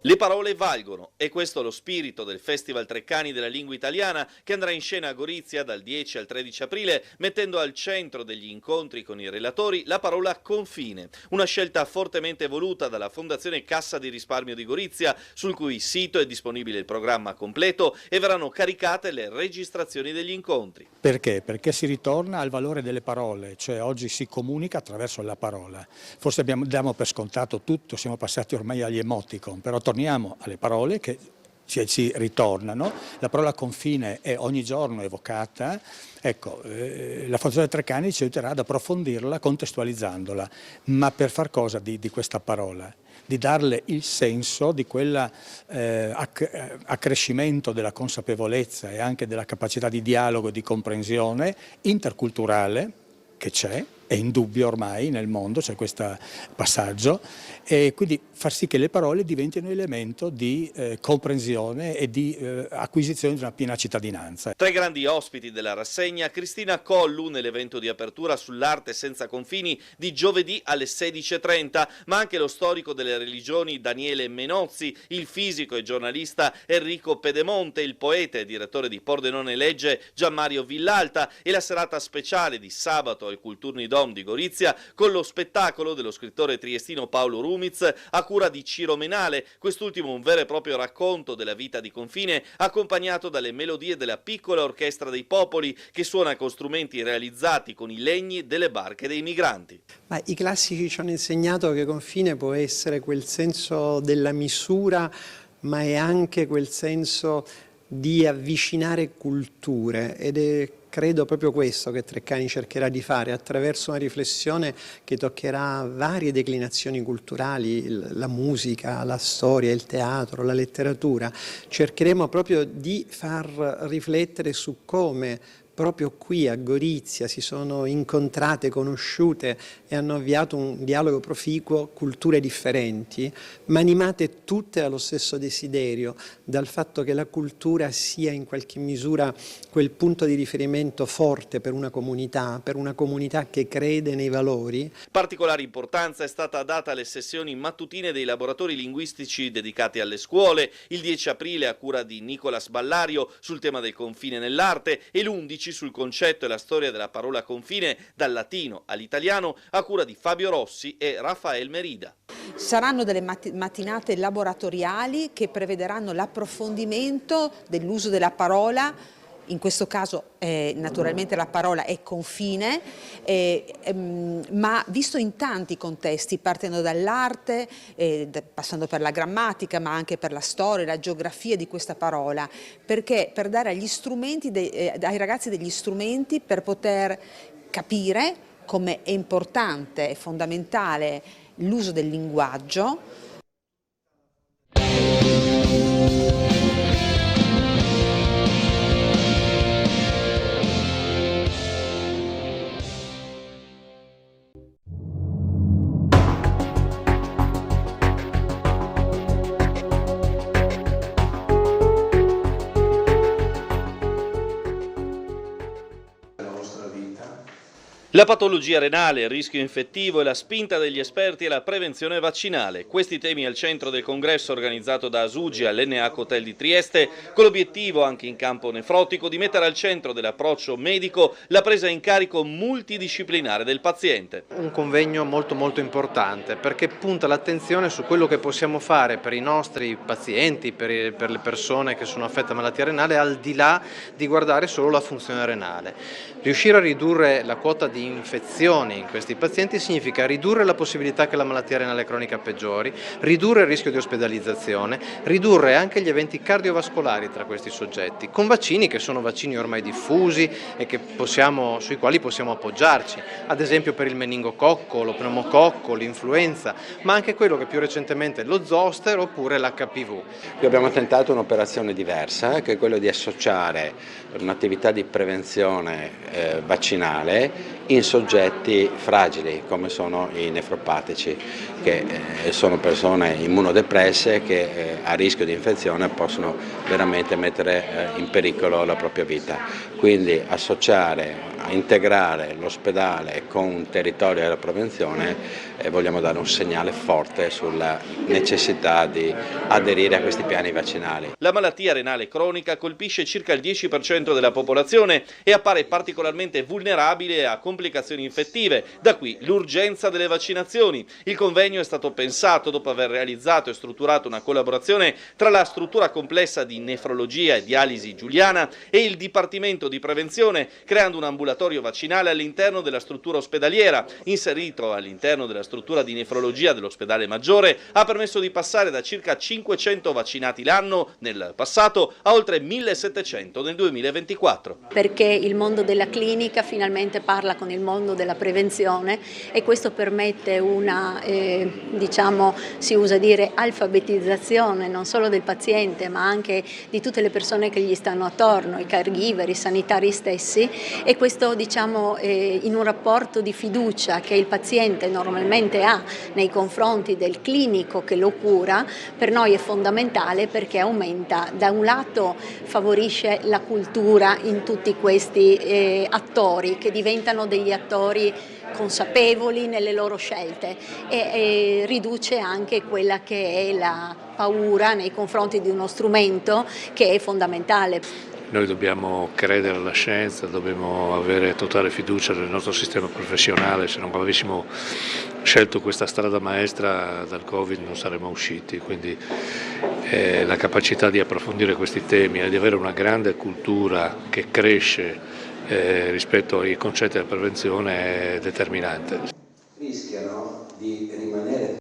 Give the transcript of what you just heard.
Le parole valgono, e questo è lo spirito del Festival Treccani della Lingua Italiana, che andrà in scena a Gorizia dal 10 al 13 aprile, mettendo al centro degli incontri con i relatori la parola confine, una scelta fortemente voluta dalla Fondazione Cassa di Risparmio di Gorizia, sul cui sito è disponibile il programma completo e verranno caricate le registrazioni degli incontri. Perché? Perché si ritorna al valore delle parole, cioè oggi si comunica attraverso la parola. Forse diamo per scontato tutto, siamo passati ormai agli emoticon, però torniamo alle parole che ci ritornano. La parola confine è ogni giorno evocata. Ecco, la Fondazione Treccani ci aiuterà ad approfondirla contestualizzandola, ma per far cosa di questa parola? Di darle il senso di quell'accrescimento della consapevolezza e anche della capacità di dialogo e di comprensione interculturale che c'è, è indubbio ormai nel mondo, c'è questo passaggio, e quindi far sì che le parole diventino elemento di comprensione e di acquisizione di una piena cittadinanza. Tra i grandi ospiti della rassegna, Cristina Collu nell'evento di apertura sull'arte senza confini di giovedì alle 16:30, ma anche lo storico delle religioni Daniele Menozzi, il fisico e giornalista Enrico Pedemonte, il poeta e direttore di Pordenone Legge Gianmario Villalta e la serata speciale di sabato al Kulturni Dom di Gorizia con lo spettacolo dello scrittore triestino Paolo Rumiz a cura di Ciro Menale, quest'ultimo un vero e proprio racconto della vita di confine accompagnato dalle melodie della piccola orchestra dei popoli che suona con strumenti realizzati con i legni delle barche dei migranti. Ma i classici ci hanno insegnato che confine può essere quel senso della misura, ma è anche quel senso di avvicinare culture, ed è credo proprio questo che Treccani cercherà di fare attraverso una riflessione che toccherà varie declinazioni culturali, la musica, la storia, il teatro, la letteratura. Cercheremo proprio di far riflettere su come proprio qui a Gorizia si sono incontrate, conosciute e hanno avviato un dialogo proficuo, culture differenti, ma animate tutte dallo stesso desiderio, dal fatto che la cultura sia in qualche misura quel punto di riferimento forte per una comunità che crede nei valori. Particolare importanza è stata data alle sessioni mattutine dei laboratori linguistici dedicati alle scuole, il 10 aprile a cura di Nicolas Ballario sul tema del confine nell'arte e l'11 sul concetto e la storia della parola confine dal latino all'italiano a cura di Fabio Rossi e Rafael Merida. Saranno delle mattinate laboratoriali che prevederanno l'approfondimento dell'uso della parola. In questo caso naturalmente la parola è confine, ma visto in tanti contesti, partendo dall'arte, passando per la grammatica, ma anche per la storia, la geografia di questa parola, perché per dare ai ragazzi degli strumenti per poter capire come è importante e fondamentale l'uso del linguaggio. La patologia renale, il rischio infettivo e la spinta degli esperti alla prevenzione vaccinale. Questi temi al centro del congresso organizzato da Asugi all'NH Hotel di Trieste, con l'obiettivo, anche in campo nefrotico, di mettere al centro dell'approccio medico la presa in carico multidisciplinare del paziente. Un convegno molto importante perché punta l'attenzione su quello che possiamo fare per i nostri pazienti, per le persone che sono affette da malattia renale, al di là di guardare solo la funzione renale. Riuscire a ridurre la quota di infezioni in questi pazienti significa ridurre la possibilità che la malattia renale cronica peggiori, ridurre il rischio di ospedalizzazione, ridurre anche gli eventi cardiovascolari tra questi soggetti, con vaccini che sono vaccini ormai diffusi e sui quali possiamo appoggiarci, ad esempio per il meningococco, lo pneumococco, l'influenza, ma anche quello che più recentemente è lo zoster oppure l'HPV. Qui abbiamo tentato un'operazione diversa, che è quello di associare un'attività di prevenzione vaccinale in soggetti fragili come sono i nefropatici, che sono persone immunodepresse che a rischio di infezione possono veramente mettere in pericolo la propria vita. Quindi associare, integrare l'ospedale con un territorio della prevenzione vogliamo dare un segnale forte sulla necessità di aderire a questi piani vaccinali. La malattia renale cronica colpisce circa il 10% della popolazione e appare particolarmente vulnerabile a complicazioni infettive, da qui l'urgenza delle vaccinazioni. Il convegno è stato pensato dopo aver realizzato e strutturato una collaborazione tra la struttura complessa di nefrologia e dialisi Giuliana e il Dipartimento di Prevenzione, creando un ambulatorio vaccinale all'interno della struttura ospedaliera. Inserito all'interno della struttura di nefrologia dell'ospedale Maggiore, ha permesso di passare da circa 500 vaccinati l'anno nel passato a oltre 1700 nel 2024. Perché il mondo della clinica finalmente parla con il mondo della prevenzione e questo permette una, si usa dire, alfabetizzazione non solo del paziente ma anche di tutte le persone che gli stanno attorno, i caregiver, i sanitari stessi, e questo in un rapporto di fiducia che il paziente normalmente ha nei confronti del clinico che lo cura, per noi è fondamentale perché aumenta, da un lato favorisce la cultura in tutti questi attori che diventano degli attori consapevoli nelle loro scelte e riduce anche quella che è la paura nei confronti di uno strumento che è fondamentale. Noi dobbiamo credere alla scienza, dobbiamo avere totale fiducia nel nostro sistema professionale. Se non avessimo scelto questa strada maestra dal Covid non saremmo usciti, quindi la capacità di approfondire questi temi e di avere una grande cultura che cresce rispetto ai concetti della prevenzione è determinante. Rischiano di rimanere